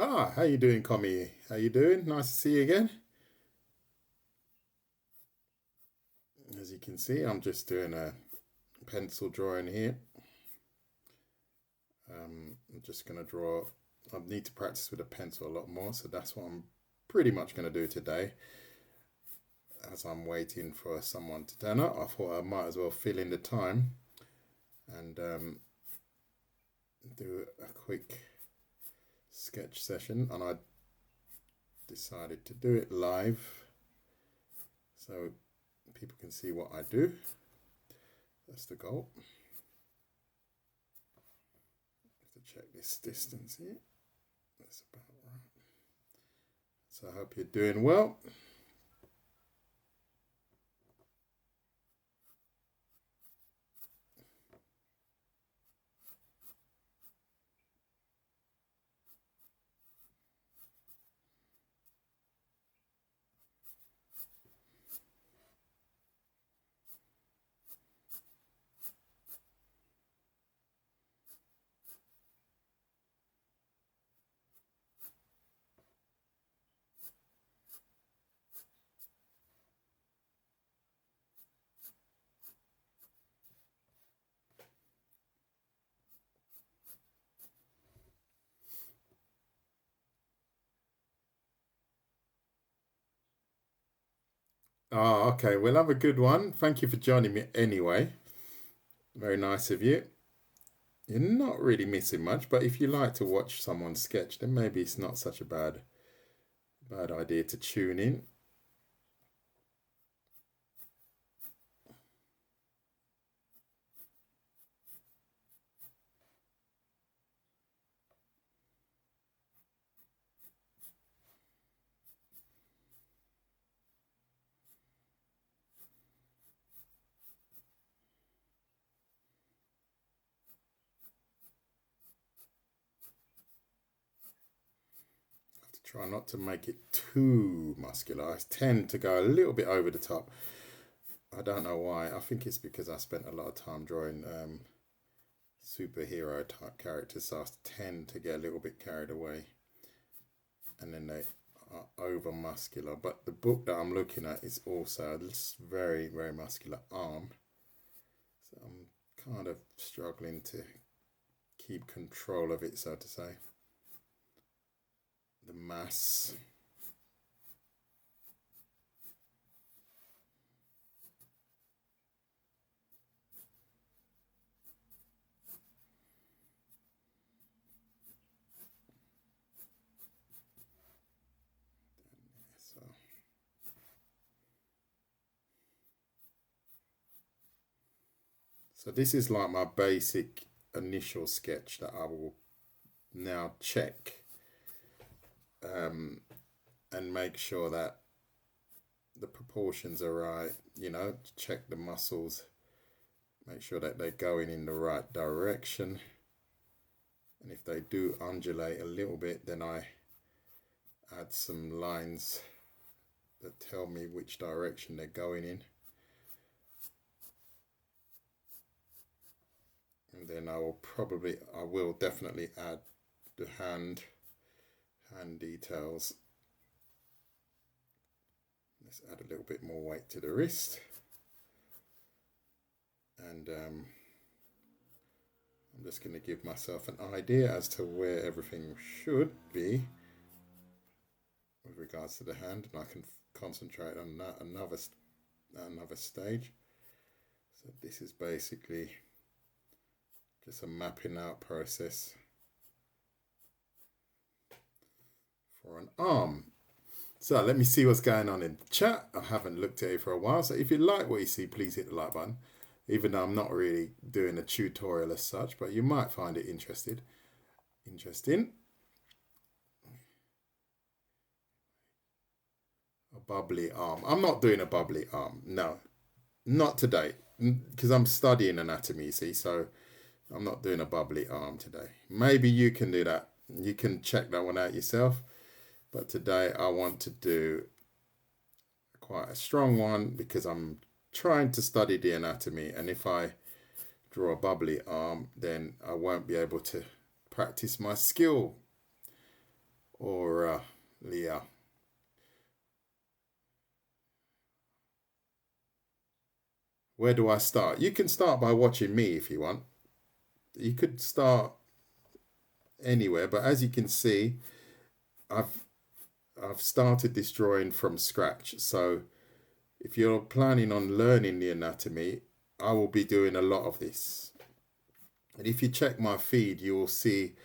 Ah, how you doing, Commie? How you doing? Nice to see you again. As you can see, I'm just doing a pencil drawing here. I'm just going to draw. I need to practice with a pencil a lot more, so that's what I'm pretty much going to do today. As I'm waiting for someone to turn up, I thought I might as well fill in the time and do a quick sketch session. And I decided to do it live so people can see what I do. That's the goal. To check this distance here. That's about right. So I hope you're doing well. Oh, okay. We'll have a good one. Thank you for joining me anyway. Very nice of you. You're not really missing much, but if you like to watch someone sketch, then maybe it's not such a bad idea to tune in. Try not to make it too muscular. I tend to go a little bit over the top. I don't know why. I think it's because I spent a lot of time drawing superhero type characters, so I tend to get a little bit carried away. And then they are over muscular. But the book that I'm looking at is also this very, very muscular arm. So I'm kind of struggling to keep control of it, so to say. The mass. So this is like my basic initial sketch that I will now check and make sure that the proportions are right, check the muscles, make sure that they're going in the right direction. And if they do undulate a little bit, then I add some lines that tell me which direction they're going in. And then I will definitely add the hand details. Let's add a little bit more weight to the wrist. And I'm just going to give myself an idea as to where everything should be with regards to the hand, and I can concentrate on that another stage. So this is basically just a mapping out process for an arm. So let me see what's going on in the chat. I haven't looked at it for a while. So if you like what you see, please hit the like button. Even though I'm not really doing a tutorial as such, but you might find it interesting. A bubbly arm. I'm not doing a bubbly arm. No, not today. Because I'm studying anatomy, you see. So I'm not doing a bubbly arm today. Maybe you can do that. You can check that one out yourself. But today I want to do quite a strong one because I'm trying to study the anatomy. And if I draw a bubbly arm, then I won't be able to practice my skill or Leah. Where do I start? You can start by watching me if you want. You could start anywhere, but as you can see, I've started this drawing from scratch. So if you're planning on learning the anatomy, I will be doing a lot of this. And if you check my feed, you will see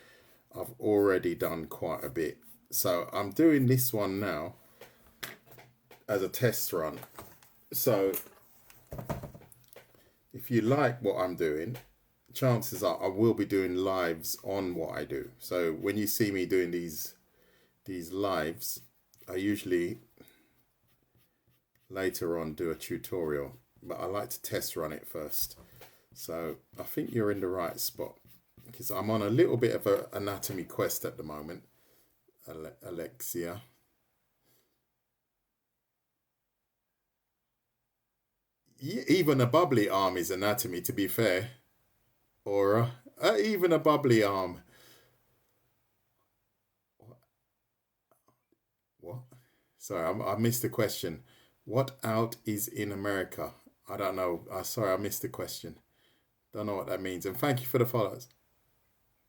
I've already done quite a bit. So I'm doing this one now as a test run. So if you like what I'm doing, chances are I will be doing lives on what I do. So when you see me doing these lives, I usually later on do a tutorial, but I like to test run it first. So I think you're in the right spot, because I'm on a little bit of an anatomy quest at the moment, Alexia. Even a bubbly arm is anatomy, to be fair. Or even a bubbly arm. What? Sorry, I missed the question. What out is in America? I don't know. Sorry, I missed the question. Don't know what that means. And thank you for the follows.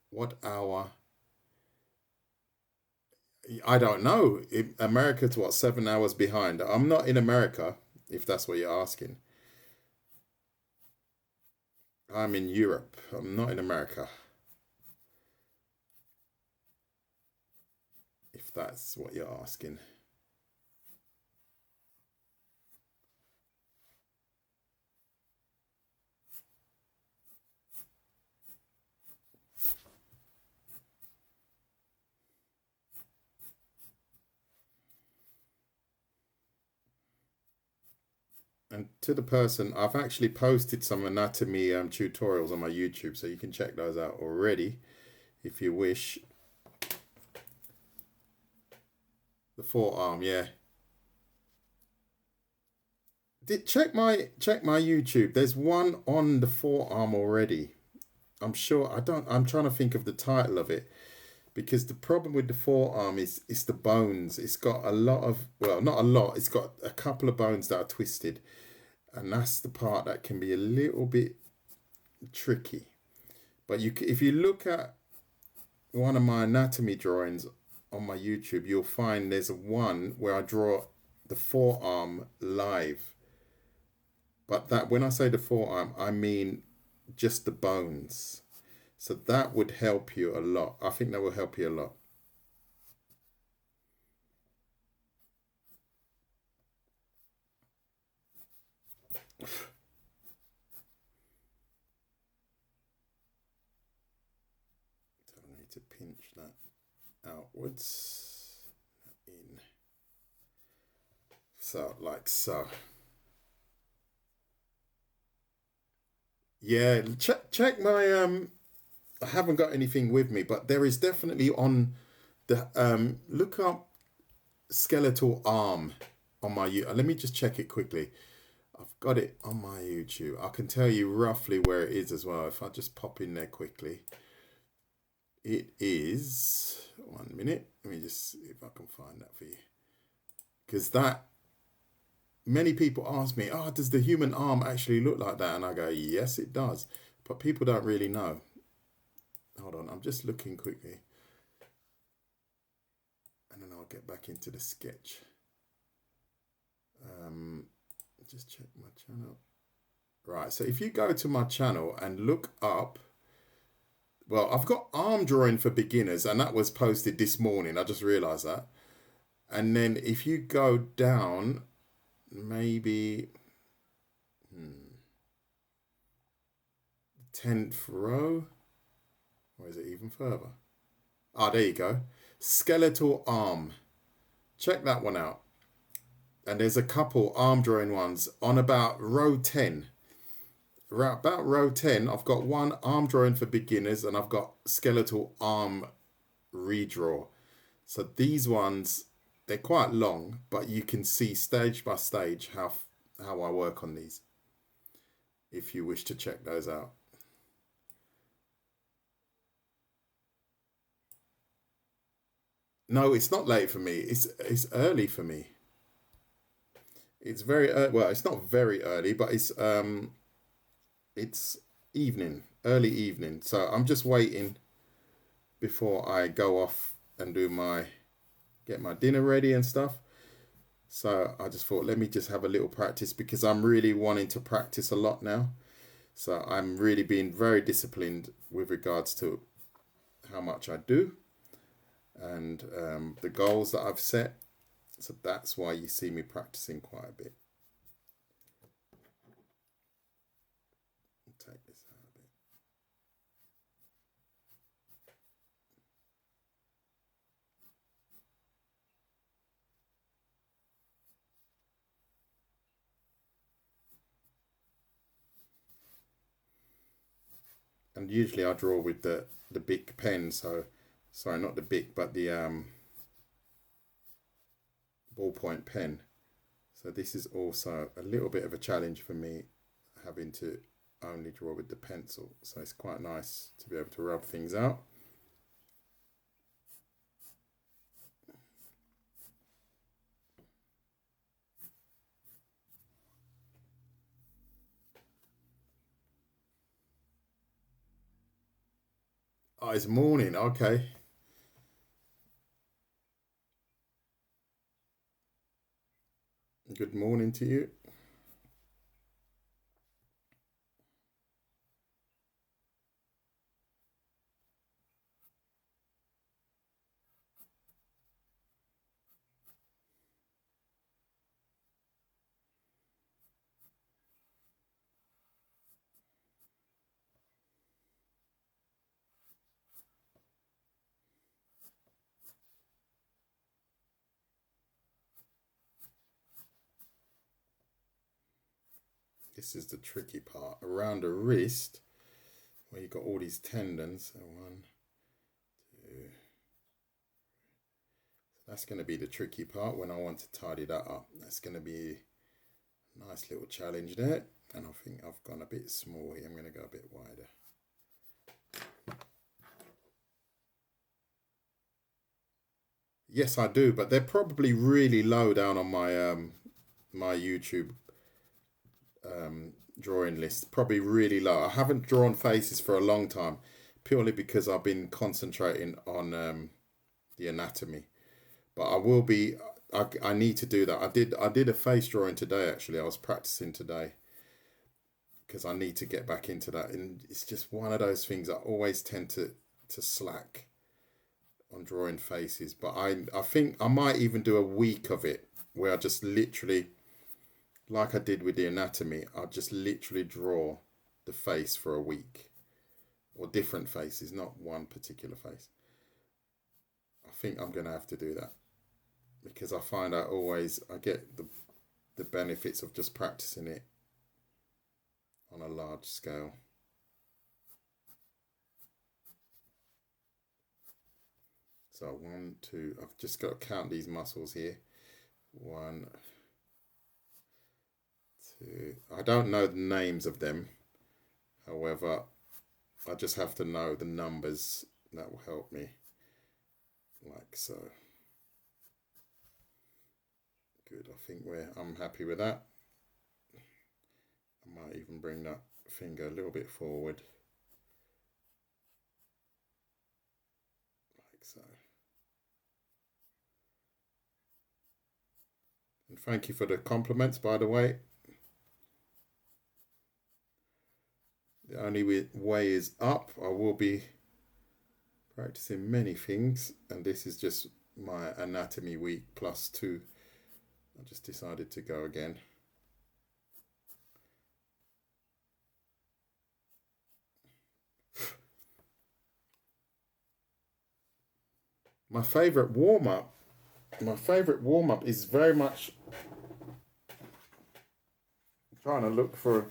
What hour? I don't know. America's what, 7 hours behind? I'm not in America, if that's what you're asking. I'm in Europe. I'm not in America, if that's what you're asking. And to the person, I've actually posted some anatomy tutorials on my YouTube, so you can check those out already if you wish. The forearm, yeah. Check my YouTube. There's one on the forearm already. I'm sure. I'm trying to think of the title of it, because the problem with the forearm is the bones. It's got a lot of, well, not a lot. It's got a couple of bones that are twisted, and that's the part that can be a little bit tricky. But if you look at one of my anatomy drawings on my YouTube, you'll find there's one where I draw the forearm live. But that, when I say the forearm, I mean just the bones. So that would help you a lot. I think that will help you a lot. So I need to pinch that outwards, in. So, like so. Yeah, check my I haven't got anything with me, but there is definitely on the look up skeletal arm on my let me just check it quickly. I've got it on my YouTube. I can tell you roughly where it is as well if I just pop in there quickly. It is, 1 minute, let me just see if I can find that for you, because that, many people ask me, oh, does the human arm actually look like that? And I go, yes, it does. But people don't really know. Hold on, I'm just looking quickly. And then I'll get back into the sketch. Just check my channel. Right, so if you go to my channel and look up, well, I've got arm drawing for beginners, and that was posted this morning. I just realized that. And then if you go down, maybe 10th row, or is it even further? Ah, there you go. Skeletal arm. Check that one out. And there's a couple arm drawing ones on about row 10. About row 10, I've got one arm drawing for beginners, and I've got skeletal arm redraw. So these ones, they're quite long, but you can see stage by stage how I work on these, if you wish to check those out. No, it's not late for me. It's early for me. It's very well. It's not very early, but it's evening, early evening. So I'm just waiting before I go off and get my dinner ready and stuff. So I just thought, let me just have a little practice because I'm really wanting to practice a lot now. So I'm really being very disciplined with regards to how much I do and the goals that I've set. So that's why you see me practicing quite a bit. Take this out a bit. And usually I draw with the big pen. So sorry, not the big, but the ballpoint pen. So this is also a little bit of a challenge for me, having to only draw with the pencil. So it's quite nice to be able to rub things out. Oh, it's morning. Okay. Good morning to you. This is the tricky part around the wrist where you've got all these tendons. So 1, 2. That's going to be the tricky part when I want to tidy that up. That's going to be a nice little challenge there. And I think I've gone a bit small here. I'm going to go a bit wider. Yes, I do, but they're probably really low down on my YouTube drawing list. Probably really low. I haven't drawn faces for a long time, purely because I've been concentrating on the anatomy. But I will be. I need to do that. I did a face drawing today. Actually, I was practicing today because I need to get back into that. And it's just one of those things I always tend to slack on drawing faces. But I think I might even do a week of it where I just literally, like I did with the anatomy, I'll just literally draw the face for a week, or different faces, not one particular face. I think I'm going to have to do that because I find I get the benefits of just practicing it on a large scale. So 1, 2, I've just got to count these muscles here. 1, 2. I don't know the names of them. However, I just have to know the numbers. That will help me. Like so. Good. I think I'm happy with that. I might even bring that finger a little bit forward. Like so. And thank you for the compliments, by the way. The only way is up. I will be practicing many things, and this is just my anatomy week +2. I just decided to go again. My favorite warm up is very much trying to look for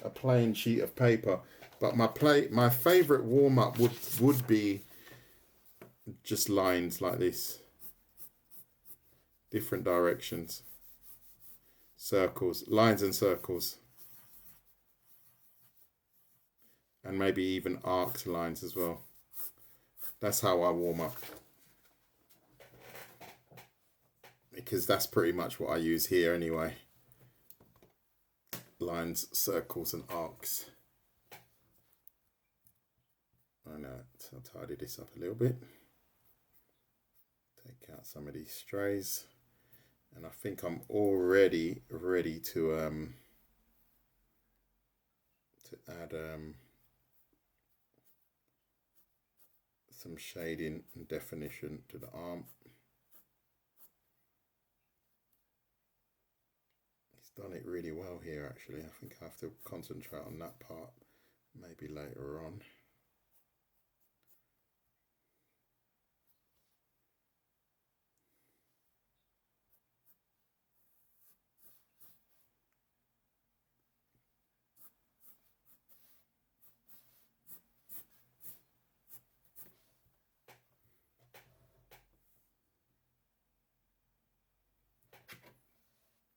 a plain sheet of paper, but my favorite warm up would be just lines like this, different directions, circles, lines and circles, and maybe even arced lines as well. That's how I warm up. because that's pretty much what I use here anyway. Lines, circles and arcs. I know, so I'll tidy this up a little bit. Take out some of these strays. And I think I'm already ready to add some shading and definition to the arm. He's done it really well here actually. I think I have to concentrate on that part maybe later on.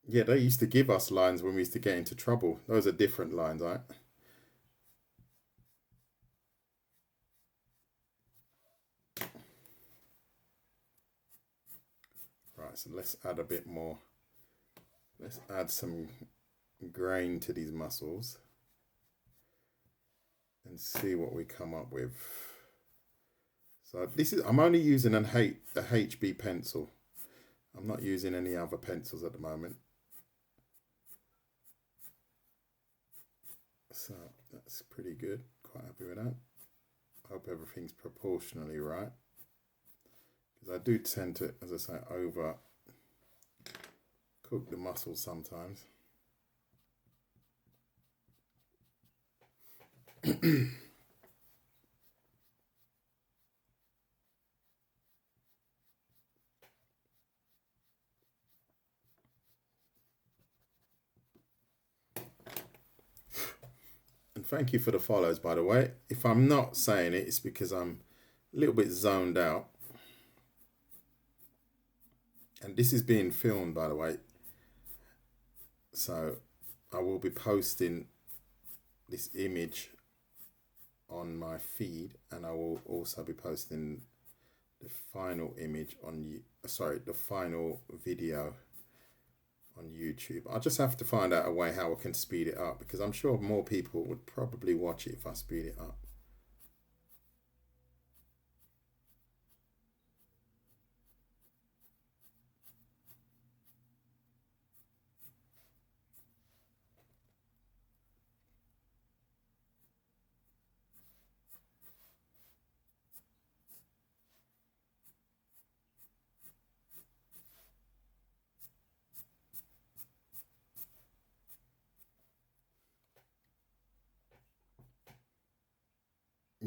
Yeah, they used to give us lines when we used to get into trouble. Those are different lines, right? Right, so let's add a bit more. Let's add some grain to these muscles and see what we come up with. So this is, I'm only using a HB pencil. I'm not using any other pencils at the moment. So that's pretty good. Quite happy with that. Hope everything's proportionally right. Because I do tend to, as I say, over cook the muscles sometimes. And thank you for the follows, by the way. If I'm not saying it, it's because I'm a little bit zoned out. And this is being filmed, by the way. So I will be posting this image on my feed, and I will also be posting the final image on, the final video on YouTube. I'll just have to find out a way how I can speed it up, because I'm sure more people would probably watch it if I speed it up.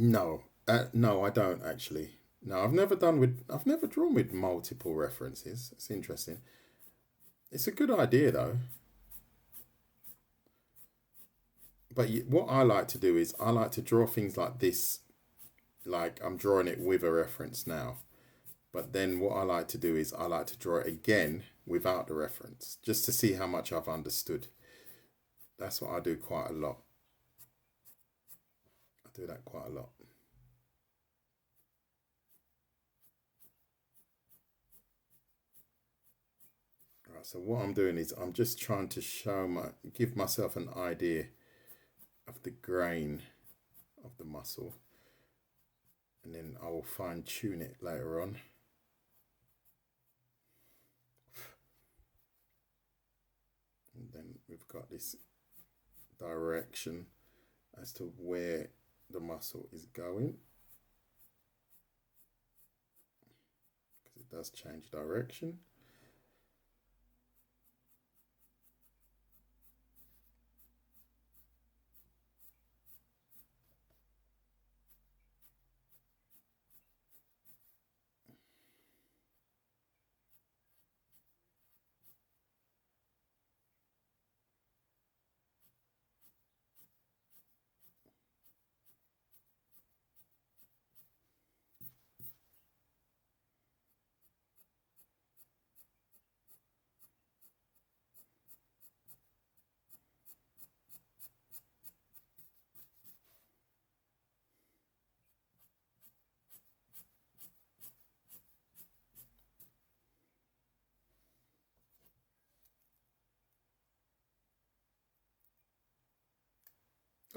No, no, I don't actually. No, I've never drawn with multiple references. It's interesting. It's a good idea though. But what I like to do is I like to draw things like this, like I'm drawing it with a reference now. But then what I like to do is I like to draw it again without the reference, just to see how much I've understood. That's what I do quite a lot. I do that quite a lot. Right, so what I'm doing is I'm just trying to give myself an idea of the grain of the muscle, and then I will fine tune it later on. And then we've got this direction as to where the muscle is going, because it does change direction.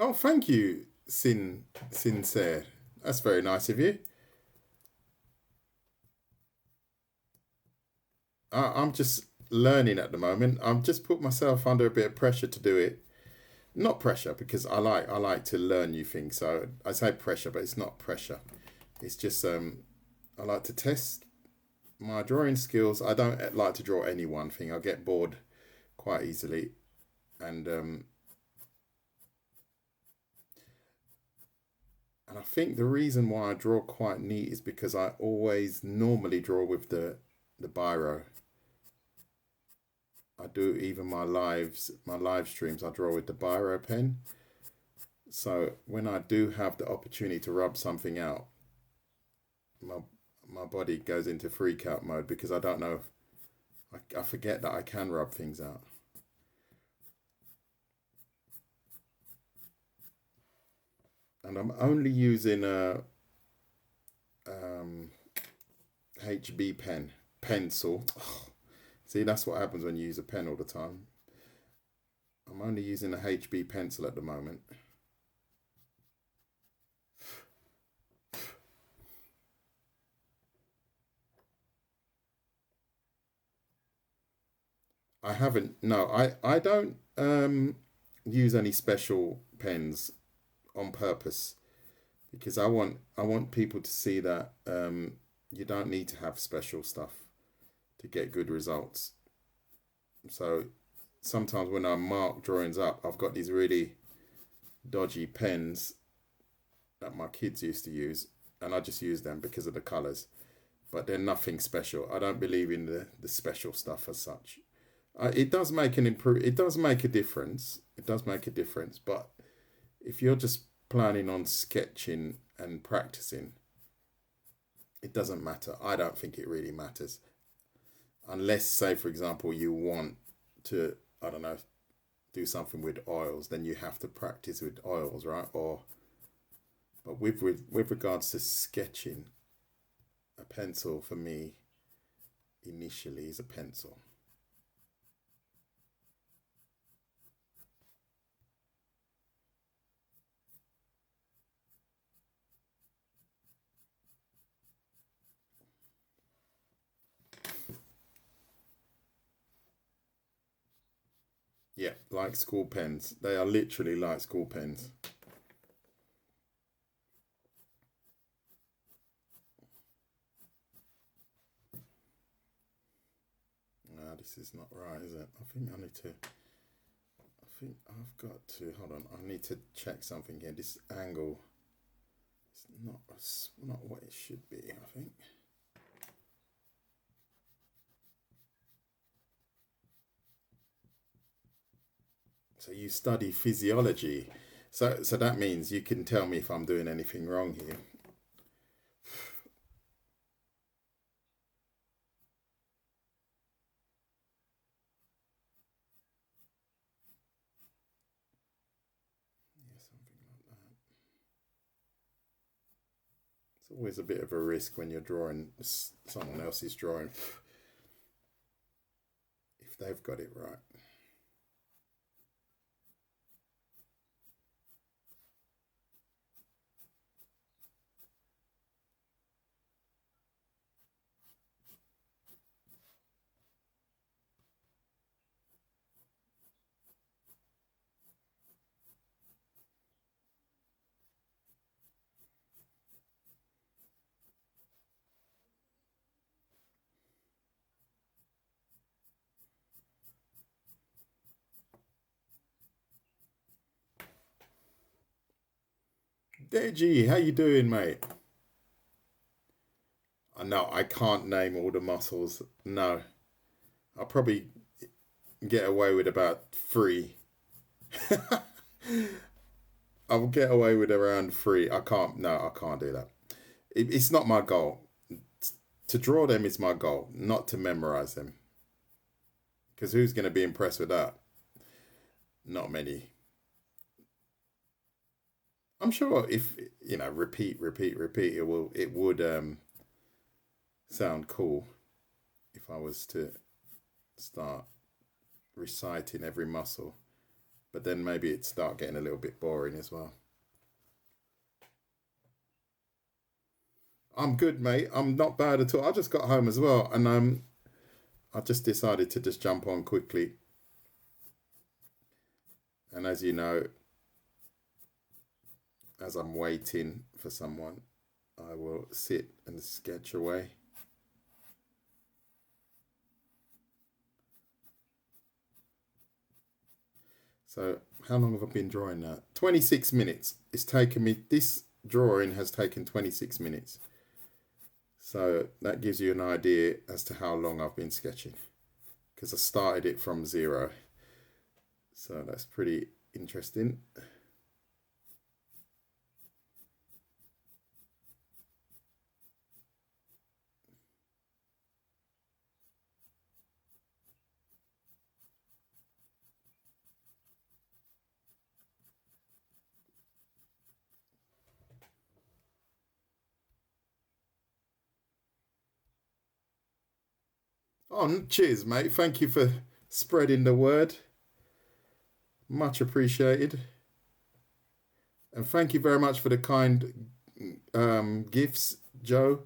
Oh, thank you, Sincere. That's very nice of you. I'm just learning at the moment. I'm just put myself under a bit of pressure to do it. Not pressure because I like to learn new things. So I say pressure, but it's not pressure. It's just I like to test my drawing skills. I don't like to draw any one thing. I get bored quite easily, and I think the reason why I draw quite neat is because I always normally draw with the biro. I do even my live streams. I draw with the biro pen. So when I do have the opportunity to rub something out, my my body goes into freak out mode because I don't know. I forget that I can rub things out, and I'm only using a um, HB pen pencil. See, that's what happens when you use a pen all the time. I'm only using a HB pencil at the moment. I haven't. No, I don't use any special pens on purpose because I want people to see that you don't need to have special stuff to get good results. So sometimes when I mark drawings up, I've got these really dodgy pens that my kids used to use, and I just use them because of the colors. But they're nothing special. I don't believe in the special stuff as such. It does make an improve. It does make a difference. It does make a difference. But if you're just planning on sketching and practicing, it doesn't matter. I don't think it really matters unless, say, for example, you want to, I don't know, do something with oils. Then you have to practice with oils, right? Or but with regards to sketching, a pencil for me initially is a pencil. Yeah, like school pens. They are literally like school pens. Ah, this is not right, is it? I think I need to. I think I've got to. Hold on. I need to check something here. This angle is not what it should be. I think. So you study physiology. So that means you can tell me if I'm doing anything wrong here. Yeah, something like that. It's always a bit of a risk when you're drawing someone else's drawing if they've got it right. Deji, how you doing, mate? No, I can't name all the muscles. No, I'll probably get away with about three. I'll get away with around three. I can't. No, I can't do that. It's not my goal. To draw them is my goal, not to memorize them. Because who's going to be impressed with that? Not many. I'm sure if repeat, repeat, repeat, it would sound cool if I was to start reciting every muscle. but then maybe it'd start getting a little bit boring as well. I'm good, mate. I'm not bad at all. I just got home as well, and I just decided to just jump on quickly. And as you know, as I'm waiting for someone, I will sit and sketch away. So how long have I been drawing now? 26 minutes. It's taken me, this drawing has taken 26 minutes. So that gives you an idea as to how long I've been sketching, because I started it from 0. So that's pretty interesting. Oh, cheers, mate. Thank you for spreading the word. Much appreciated. And thank you very much for the kind gifts, Joe.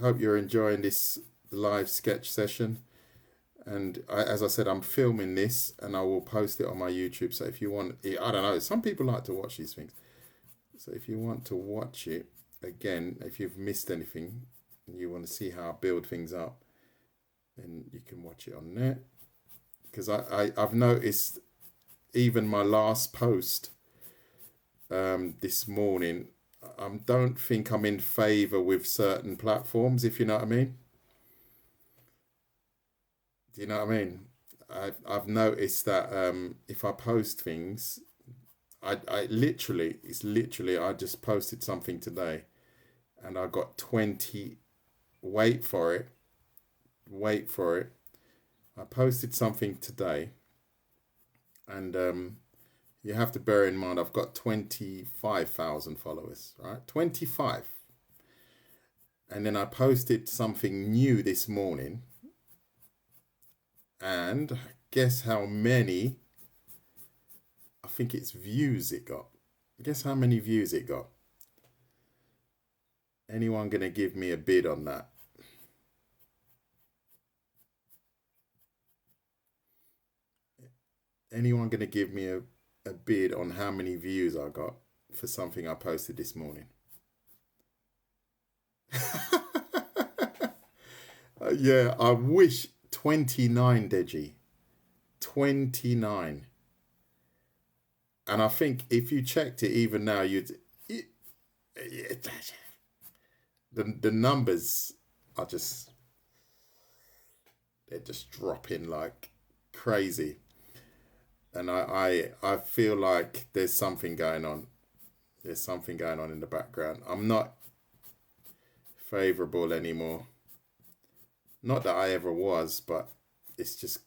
Hope you're enjoying this live sketch session. And as I said, I'm filming this and I will post it on my YouTube. So if you want, I don't know, some people like to watch these things. So if you want to watch it, again, if you've missed anything and you want to see how I build things up, then you can watch it on there. Because I've noticed even my last post this morning, I don't think I'm in favor with certain platforms, if you know what I mean. Do you know what I mean? I've noticed that if I post things, I literally, I just posted something today and I got 20, wait for it. I posted something today and you have to bear in mind I've got 25,000 followers, right? 25. And then I posted something new this morning and guess how many, I think it's views it got. Guess how many views it got? Anyone gonna give me a bid on that? Anyone gonna give me a bid on how many views I got for something I posted this morning? Yeah, I wish. 29, Deji. 29. And I think if you checked it even now, the numbers are they're just dropping like crazy. And I feel like there's something going on. There's something going on in the background. I'm not favorable anymore. Not that I ever was, but it's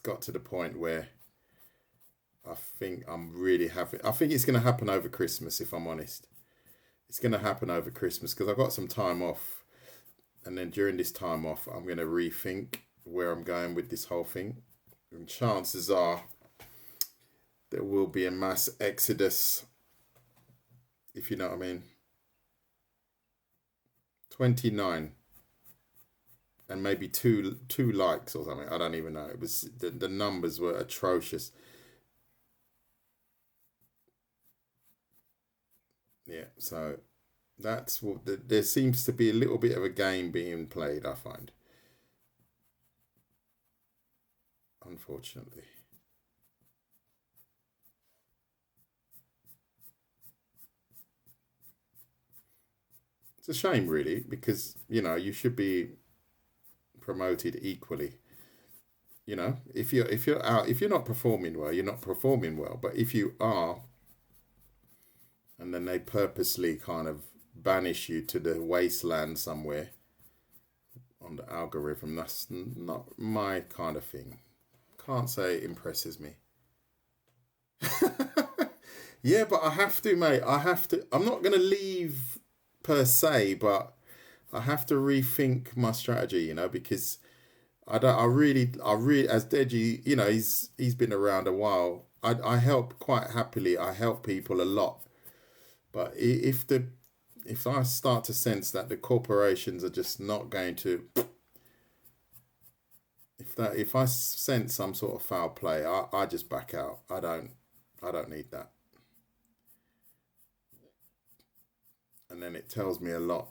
got to the point where I think I'm really having, I think it's going to happen over Christmas, if I'm honest. It's going to happen over Christmas because I've got some time off. And then during this time off, I'm going to rethink where I'm going with this whole thing. And chances are there will be a mass exodus, if you know what I mean. 29. And maybe two likes or something. I don't even know. It was the numbers were atrocious. Yeah, so that's what there seems to be a little bit of a game being played, I find. Unfortunately. It's a shame, really, because you should be promoted equally. If you're not performing well, you're not performing well. But if you are, and then they purposely kind of banish you to the wasteland somewhere on the algorithm, that's not my kind of thing. Can't say it impresses me. Yeah, but I have to, mate. I have to. I'm not going to leave per se, but I have to rethink my strategy, because I don't. I really, as Deji, you know, he's been around a while. I help quite happily. I help people a lot. But if I start to sense that the corporations are just not going to, if I sense some sort of foul play, I just back out. I don't need that. And then it tells me a lot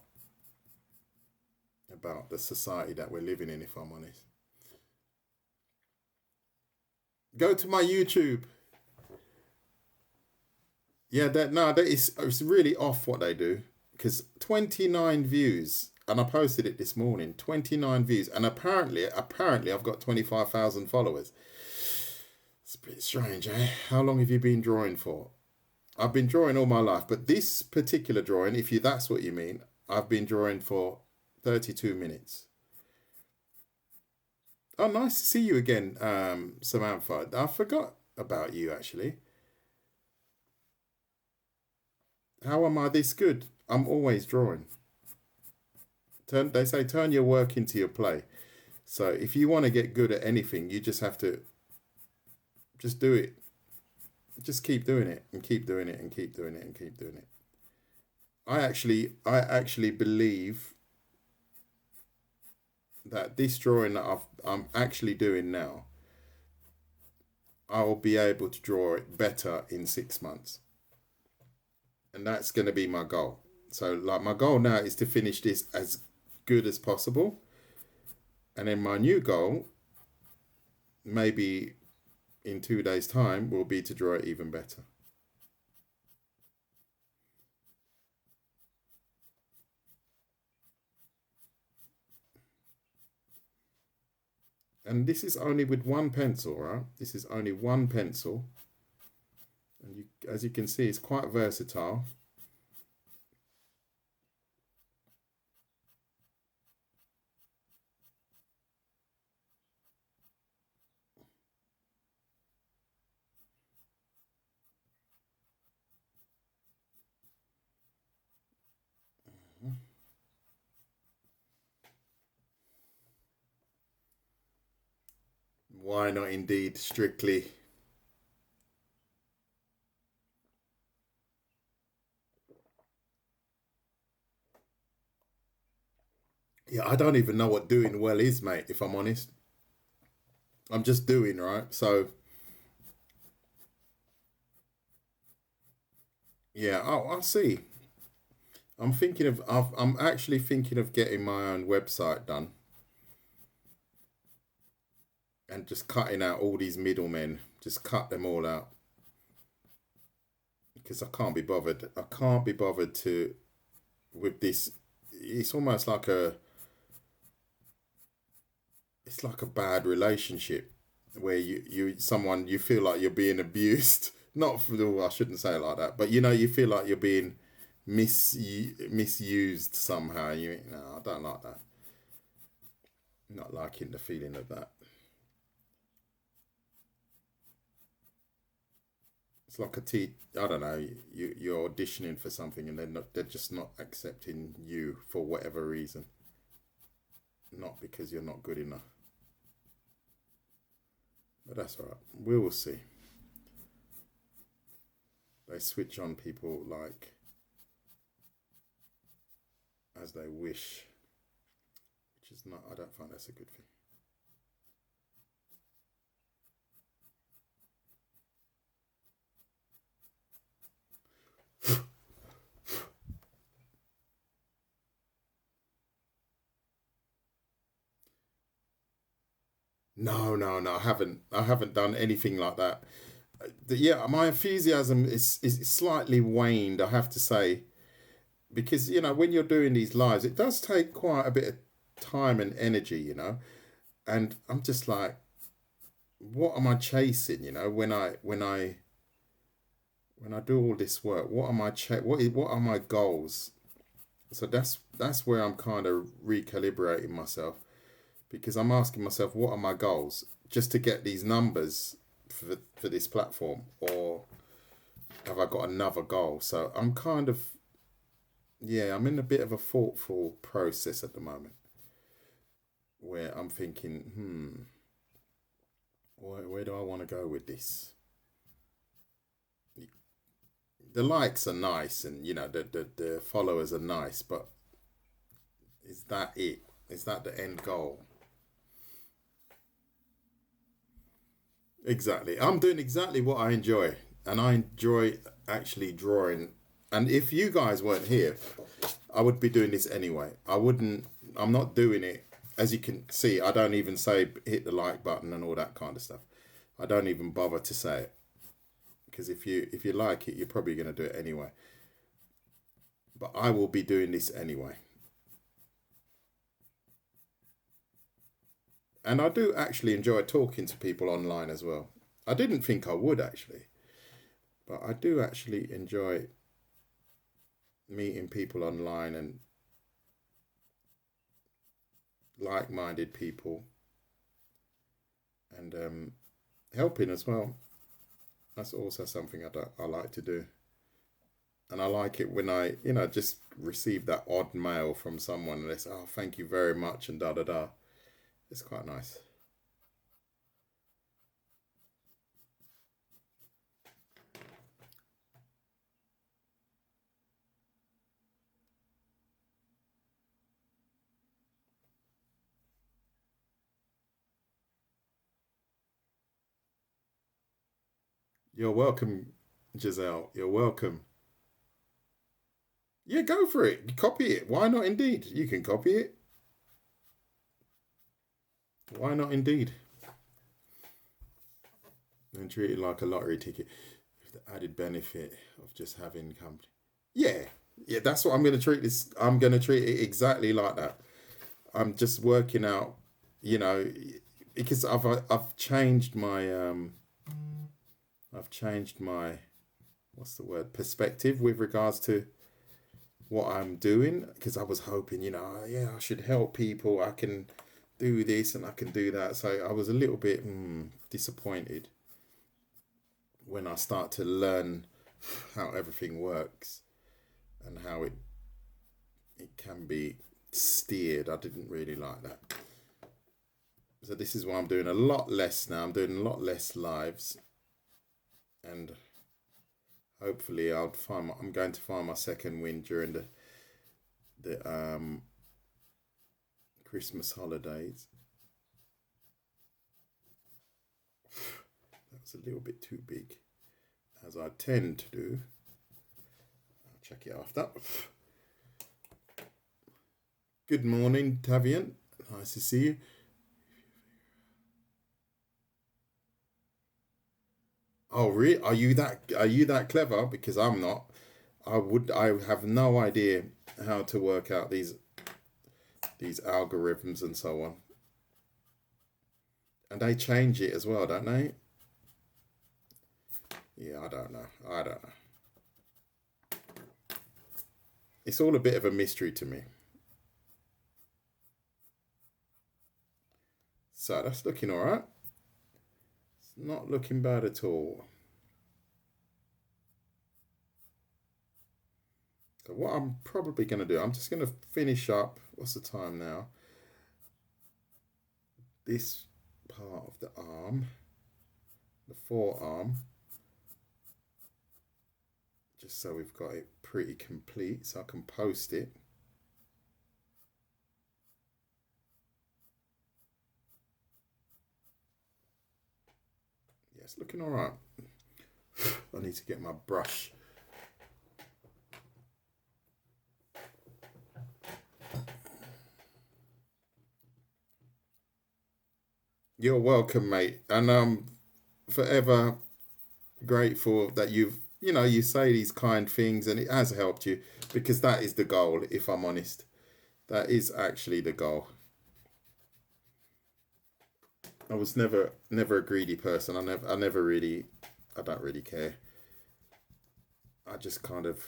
about the society that we're living in. If I'm honest, go to my YouTube. Yeah, that no, that is it's really off what they do because 29 views, and I posted it this morning. 29 views, and apparently I've got 25,000 followers. It's a bit strange, eh? How long have you been drawing for? I've been drawing all my life, but this particular drawing, if you that's what you mean, I've been drawing for 32 minutes. Oh, nice to see you again, Samantha. I forgot about you actually. How am I this good? I'm always drawing. They say turn your work into your play. So if you want to get good at anything, you just have to just do it. Just keep doing it and keep doing it and keep doing it and keep doing it. I actually believe that this drawing that I'm actually doing now, I will be able to draw it better in 6 months, and that's going to be my goal. So like my goal now is to finish this as good as possible, and then my new goal, maybe in 2 days' time, will be to draw it even better. And this is only with one pencil, right? This is only one pencil. And you, as you can see, it's quite versatile. Why not indeed, strictly? Yeah, I don't even know what doing well is, mate, if I'm honest. I'm just doing, right? So, yeah, I'll see. I'm actually thinking of getting my own website done and just cutting out all these middlemen. Just cut them all out because I can't be bothered. I can't be bothered to with this. It's almost like it's like a bad relationship where you feel like you're being abused. Not for the I shouldn't say it like that, but you know you feel like you're being misused somehow. You no, I don't like that. Not liking the feeling of that. It's like I don't know. You're auditioning for something and they're just not accepting you for whatever reason. Not because you're not good enough. But that's all right. We will see. They switch on people like as they wish, which is not. I don't find that's a good thing. No, no, no. I haven't done anything like that. Yeah, my enthusiasm is slightly waned. I have to say because you know when you're doing these lives, it does take quite a bit of time and energy. You know, and I'm just like, what am I chasing? You know, when I do all this work, what am I what are my goals? So that's where I'm kind of recalibrating myself because I'm asking myself, what are my goals? Just to get these numbers for this platform, or have I got another goal? So I'm kind of yeah, I'm in a bit of a thoughtful process at the moment. where I'm thinking, where do I want to go with this? The likes are nice, and the followers are nice, but is that it? Is that the end goal? Exactly. I'm doing exactly what I enjoy, and I enjoy actually drawing. And if you guys weren't here, I would be doing this anyway. I wouldn't. I'm not doing it. As you can see, I don't even say hit the like button and all that kind of stuff. I don't even bother to say it, because if you like it, you're probably going to do it anyway. But I will be doing this anyway. And I do actually enjoy talking to people online as well. I didn't think I would actually, but I do actually enjoy meeting people online and like-minded people, and helping as well. That's also something I like to do. And I like it when I, just receive that odd mail from someone and they say, oh, thank you very much, and da da da. It's quite nice. You're welcome, Giselle. You're welcome. Yeah, go for it. Copy it. Why not indeed? You can copy it. Why not indeed? And treat it like a lottery ticket. With the added benefit of just having company. Yeah. Yeah, that's what I'm going to treat this. I'm going to treat it exactly like that. I'm just working out, because I've changed my what's the word, perspective with regards to what I'm doing, because I was hoping, I should help people. I can do this and I can do that. So I was a little bit disappointed when I start to learn how everything works and how it can be steered. I didn't really like that. So this is why I'm doing a lot less now. I'm doing a lot less lives, and hopefully I'm going to find my second wind during the Christmas holidays. That was a little bit too big, as I tend to do. I'll check it after. Good morning, Tavian. Nice to see you. Oh, really? Are you that clever? Because I'm not. I have no idea how to work out these algorithms and so on. And they change it as well, don't they? Yeah, I don't know. It's all a bit of a mystery to me. So that's looking all right. It's not looking bad at all. So what I'm probably going to do, I'm just going to finish up. What's the time now? This part of the arm, the forearm, just so we've got it pretty complete, so I can post it. Yeah, it's looking all right. I need to get my brush. You're welcome, mate, and I'm forever grateful that you say these kind things, and it has helped you, because that is the goal. If I'm honest, that is actually the goal. I was never a greedy person. I don't really care. I just kind of,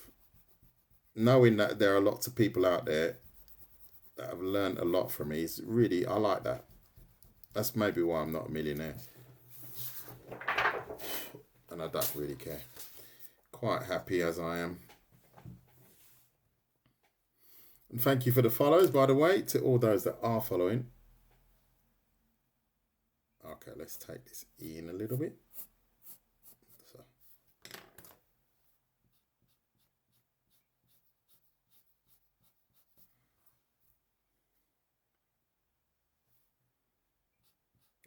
knowing that there are lots of people out there that have learned a lot from me, is really, I like that. That's maybe why I'm not a millionaire. And I don't really care. Quite happy as I am. And thank you for the follows, by the way, to all those that are following. marker. Let's take this in a little bit. So.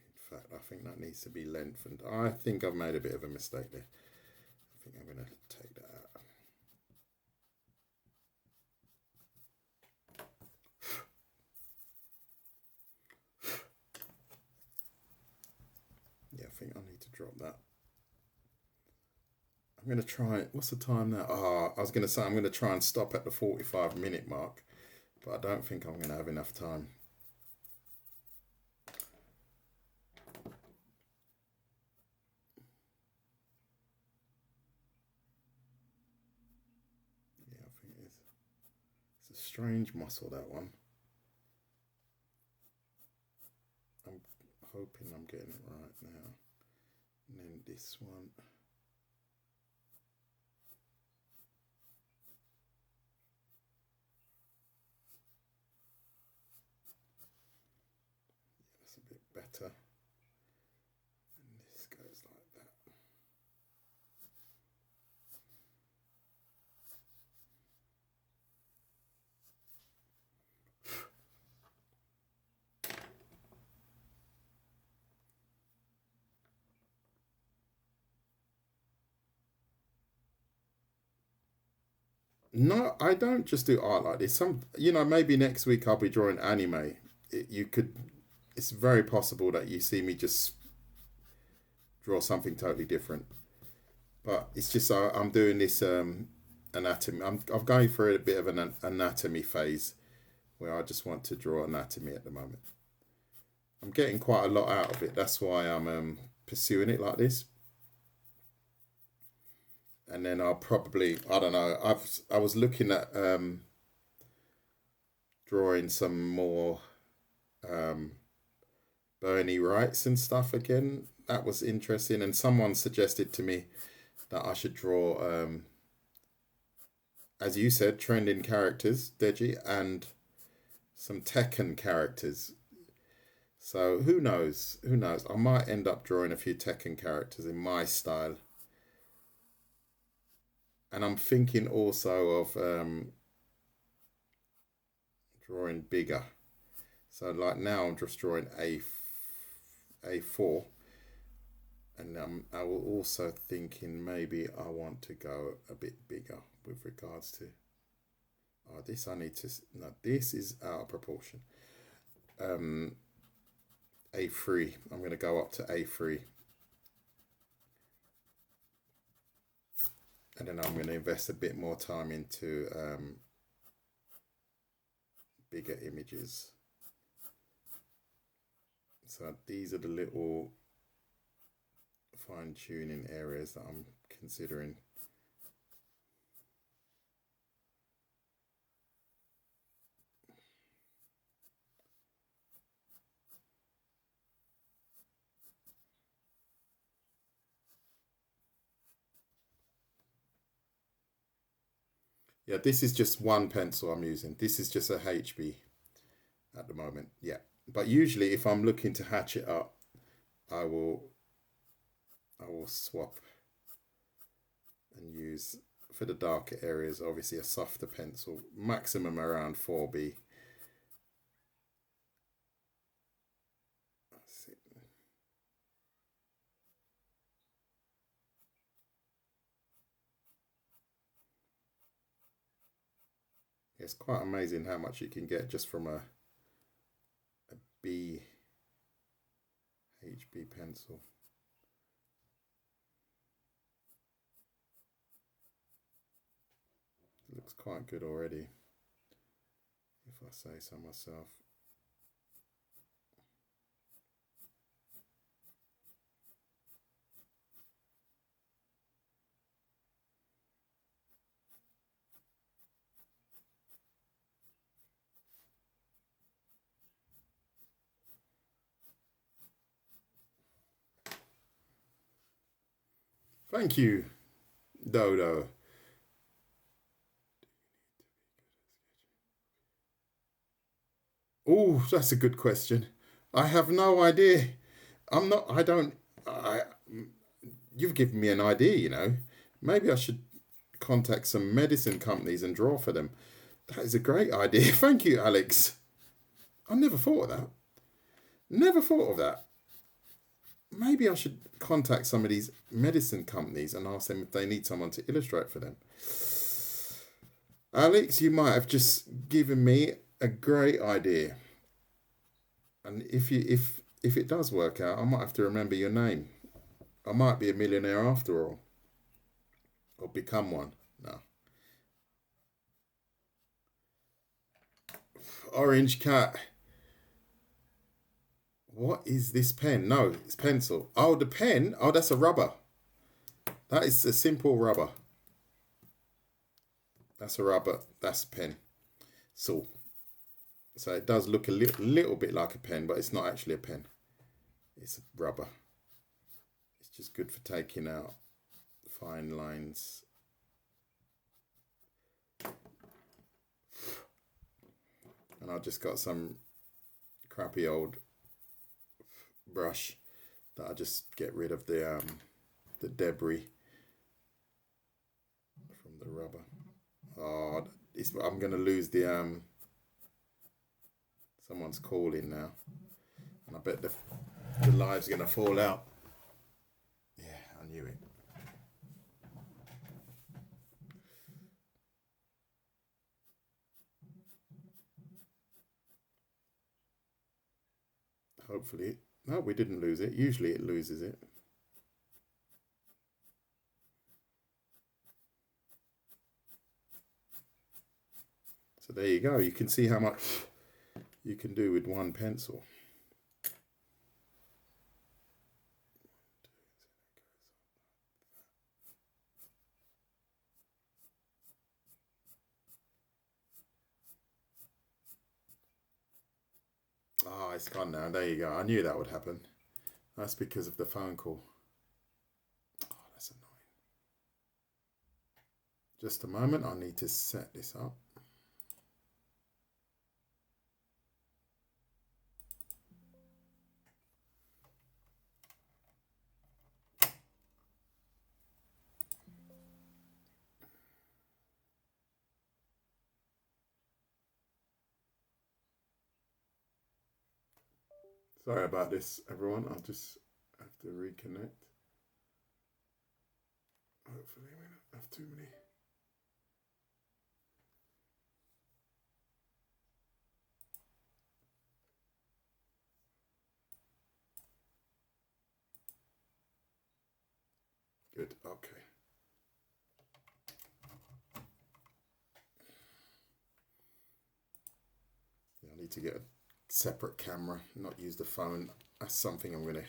In fact, I think that needs to be lengthened. I think I've made a bit of a mistake there. I think I'm going to take that out. Yeah, I think I need to drop that. I'm going to try, what's the time now? I was going to say I'm going to try and stop at the 45-minute mark, but I don't think I'm going to have enough time. Yeah, I think it's a strange muscle, that one. I'm hoping I'm getting it right now. And then this one. That's a bit better. And this goes like that. No, I don't just do art like this. Maybe next week I'll be drawing anime. It's very possible that you see me just draw something totally different. But it's just I'm doing this anatomy. I'm going through a bit of an anatomy phase where I just want to draw anatomy at the moment. I'm getting quite a lot out of it. That's why I'm pursuing it like this. And then I'll probably, I don't know, I was looking at drawing some more Bernie Wrights and stuff again. That was interesting. And someone suggested to me that I should draw, as you said, trending characters, Deji, and some Tekken characters. So who knows? Who knows? I might end up drawing a few Tekken characters in my style. And I'm thinking also of drawing bigger. So like now I'm just drawing A4. And I will also thinking maybe I want to go a bit bigger with regards to... Oh, this I need to... No, this is out of proportion. A3. I'm going to go up to A3. And then I'm going to invest a bit more time into bigger images. So these are the little fine-tuning areas that I'm considering. Yeah, this is just one pencil I'm using. This is just a HB at the moment. Yeah, but usually if I'm looking to hatch it up, I will swap and use, for the darker areas, obviously a softer pencil, maximum around 4B. Let's see. It's quite amazing how much you can get just from a B HB pencil. It looks quite good already, if I say so myself. Thank you, Dodo. Oh, that's a good question. I have no idea. I'm not. I don't. I. You've given me an idea. Maybe I should contact some medicine companies and draw for them. That is a great idea. Thank you, Alex. I never thought of that. Never thought of that. Maybe I should contact some of these medicine companies and ask them if they need someone to illustrate for them. Alex, you might have just given me a great idea. And if it does work out, I might have to remember your name. I might be a millionaire after all. Or become one. No. Orange cat. What is this pen? No, it's pencil. Oh, the pen. Oh, that's a rubber. That is a simple rubber. That's a rubber. That's a pen. So it does look a little bit like a pen, but it's not actually a pen. It's a rubber. It's just good for taking out fine lines. And I just got some crappy old brush that I just get rid of the debris from the rubber. Oh, I'm gonna lose the someone's calling now, and I bet the live's gonna fall out. Yeah, I knew it. Hopefully, no, we didn't lose it. Usually it loses it. So there you go. You can see how much you can do with one pencil. Ah, it's gone now. There you go. I knew that would happen. That's because of the phone call. Oh, that's annoying. Just a moment. I need to set this up. Sorry about this, everyone. I'll just have to reconnect. Hopefully we don't have too many. Good, okay. Yeah, I need to get a separate camera, not use the phone. That's something I'm going to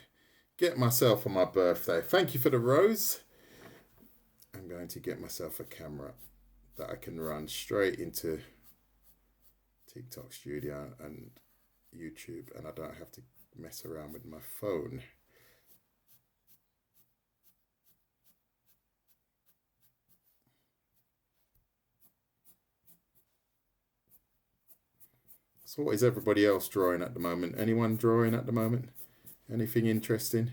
get myself on my birthday. Thank you for the rose. I'm going to get myself a camera that I can run straight into TikTok Studio and YouTube, and I don't have to mess around with my phone. So what is everybody else drawing at the moment? Anyone drawing at the moment? Anything interesting?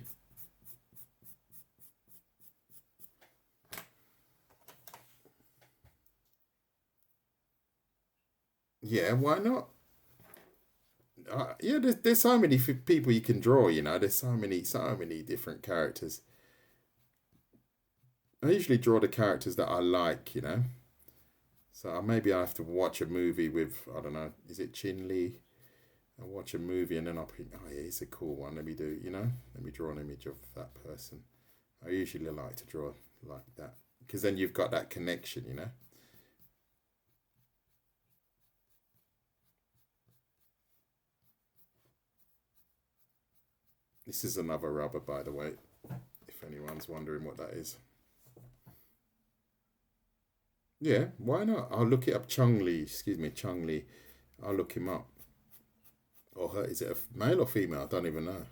Yeah, why not? Yeah, there's so many people you can draw. There's so many different characters. I usually draw the characters that I like. So maybe I have to watch a movie with, I don't know, is it Chin Lee? I watch a movie and then I'll think, oh yeah, it's a cool one. Let me draw an image of that person. I usually like to draw like that because then you've got that connection. This is another rubber, by the way, if anyone's wondering what that is. Yeah, why not? I'll look it up. Chung Lee. I'll look him up. Or her. Is it a male or female? I don't even know.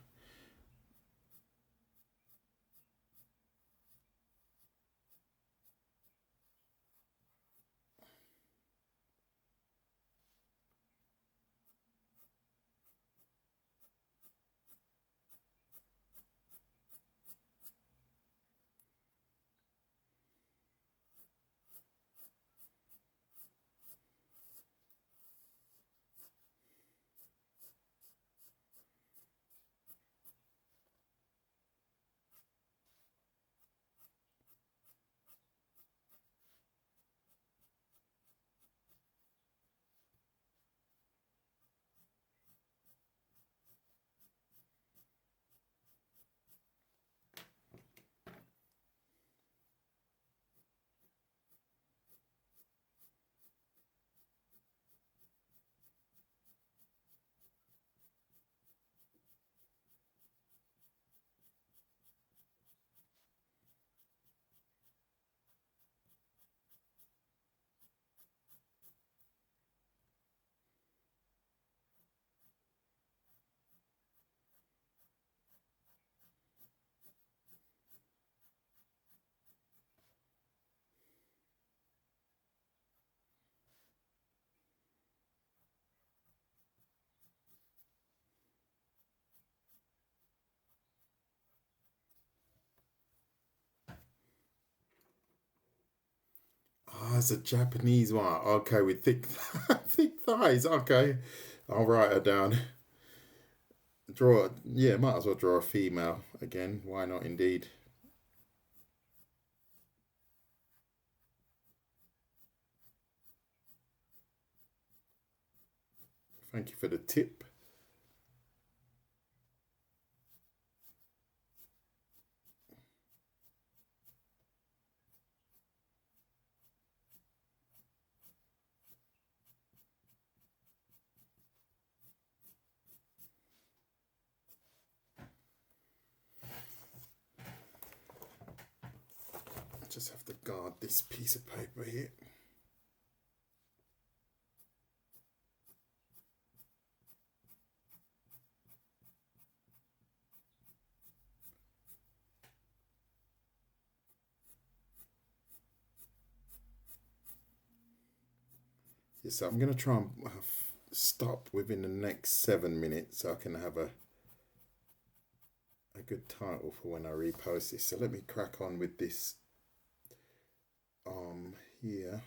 that's a Japanese one. Okay, with thick, thick thighs. Okay, I'll write her down. Draw, yeah, might as well draw a female again. Why not, indeed? Thank you for the tip. I just have to guard this piece of paper here. Yeah, so I'm going to try and stop within the next 7 minutes so I can have a good title for when I repost this. So let me crack on with this arm here.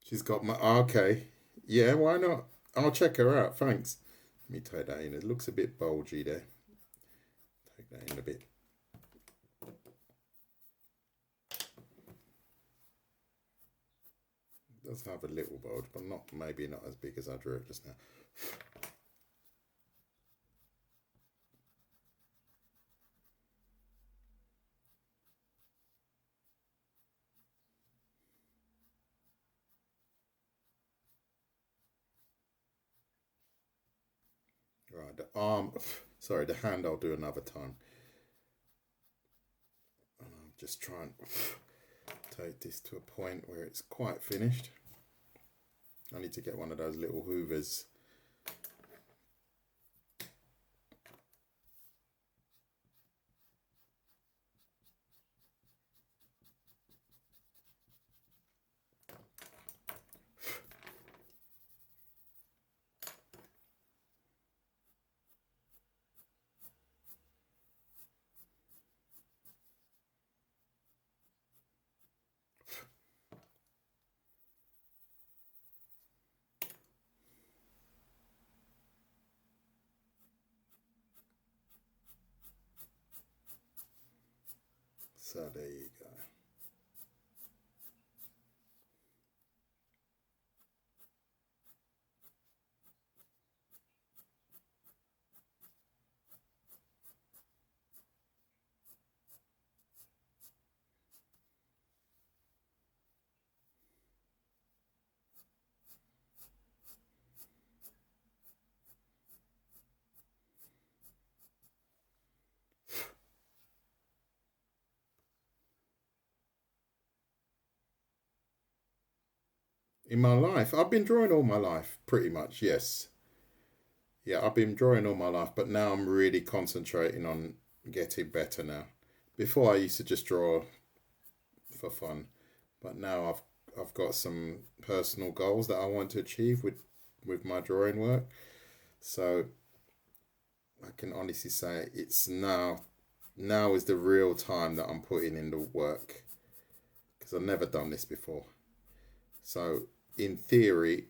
She's got my, okay. Yeah, why not? I'll check her out, thanks. Let me tie that in. It looks a bit bulgy there. Take that in a bit. It does have a little bulge, but maybe not as big as I drew it just now. Right, the arm, sorry, the hand I'll do another time. And I'll just try and take this to a point where it's quite finished. I need to get one of those little hoovers. So there you go. In my life, I've been drawing all my life, pretty much, yes. Yeah, I've been drawing all my life, but now I'm really concentrating on getting better now. Before I used to just draw for fun, but now I've got some personal goals that I want to achieve with my drawing work. So I can honestly say it's now is the real time that I'm putting in the work because I've never done this before. So in theory,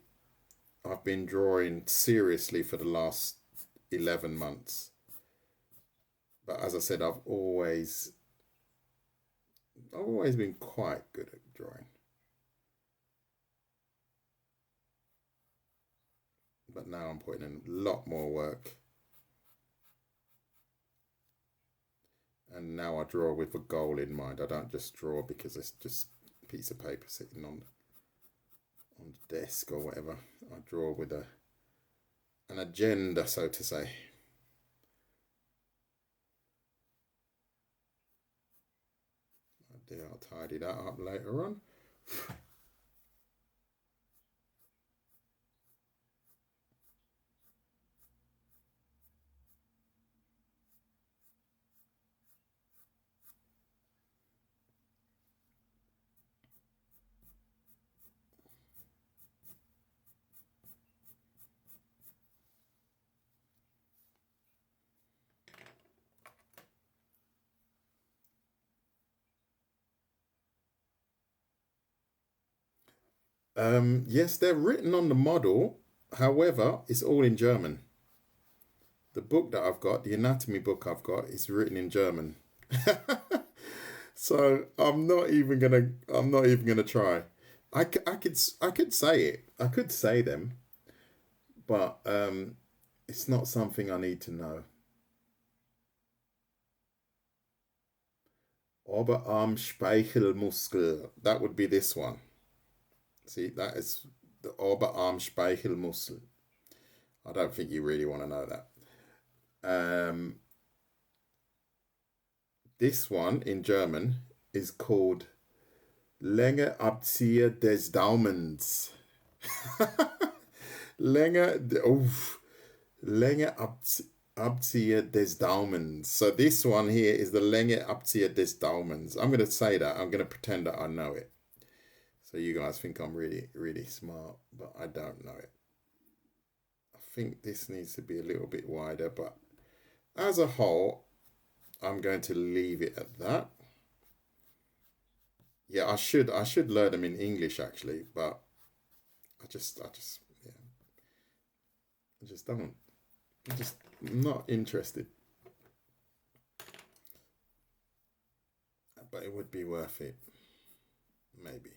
I've been drawing seriously for the last 11 months. But as I said, I've always been quite good at drawing. But now I'm putting in a lot more work. And now I draw with a goal in mind. I don't just draw because it's just a piece of paper sitting on the desk or whatever. I draw with an agenda, so to say. I'll tidy that up later on. Yes, they're written on the model. However, it's all in German. The book that I've got, the anatomy book I've got, is written in German. So I'm not even gonna try. I could say it. I could say them, but it's not something I need to know. Oberarmspeichelmuskel. That would be this one. See, that is the Oberarmspeichelmuskel. I don't think you really want to know that. This one in German is called Länge Abzieher des Daumens. Länge Abzieher des Daumens. So this one here is the Länge Abzieher des Daumens. I'm going to say that. I'm going to pretend that I know it. So you guys think I'm really, really smart, but I don't know it. I think this needs to be a little bit wider, but as a whole, I'm going to leave it at that. Yeah, I should learn them in English actually, but I just yeah, I just don't. I'm just not interested. But it would be worth it, maybe.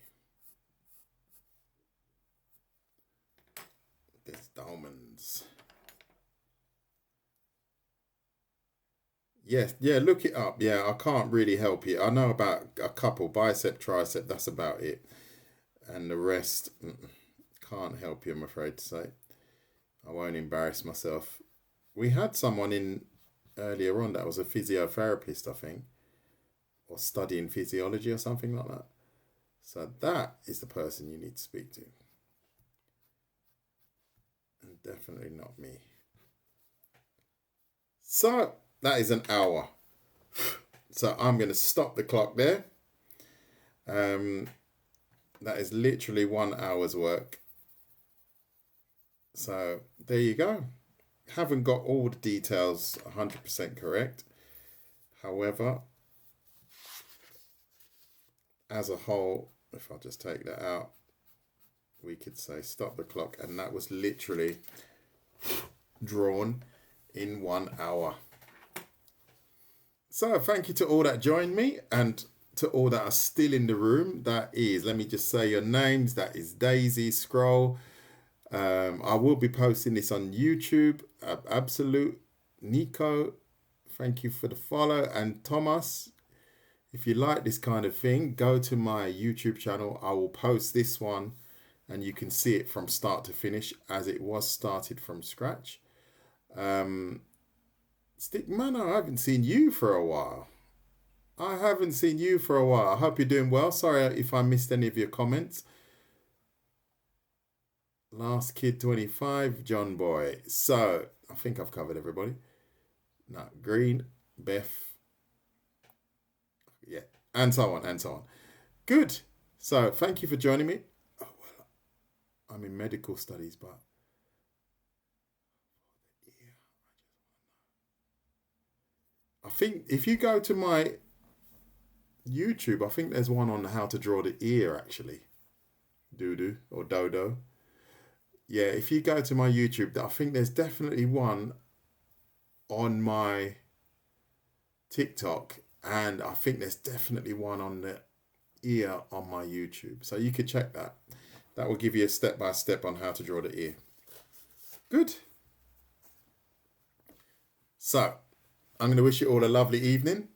There's diamonds. Yes, yeah, look it up. Yeah, I can't really help you. I know about a couple, bicep, tricep, that's about it. And the rest, can't help you, I'm afraid to say. I won't embarrass myself. We had someone in earlier on that was a physiotherapist, I think, or studying physiology or something like that. So that is the person you need to speak to. And definitely not me. So that is an hour. So I'm going to stop the clock there. That is literally 1 hour's work. So there you go. Haven't got all the details 100% correct. However, as a whole, if I just take that out, we could say stop the clock, and that was literally drawn in 1 hour. So thank you to all that joined me, and to all that are still in the room. That is, let me just say your names. That is Daisy, Scroll. I will be posting this on YouTube. Absolute Nico, thank you for the follow. And Thomas, if you like this kind of thing, go to my YouTube channel. I will post this one and you can see it from start to finish as it was started from scratch. Stick Manor, I haven't seen you for a while. I hope you're doing well. Sorry if I missed any of your comments. Last Kid 25, John Boy. So, I think I've covered everybody. No, Green, Beth. Yeah, and so on, and so on. Good. So, thank you for joining me. Oh, well, I'm in medical studies, but I think if you go to my YouTube, I think there's one on how to draw the ear, actually. Doodoo or Dodo. Yeah, if you go to my YouTube, I think there's definitely one on my TikTok, and I think there's definitely one on the ear on my YouTube. So you could check that. That will give you a step-by-step on how to draw the ear. Good. So, I'm going to wish you all a lovely evening.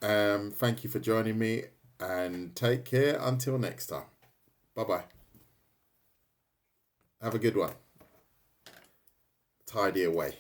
Thank you for joining me, and take care until next time. Bye-bye. Have a good one. Tidy away.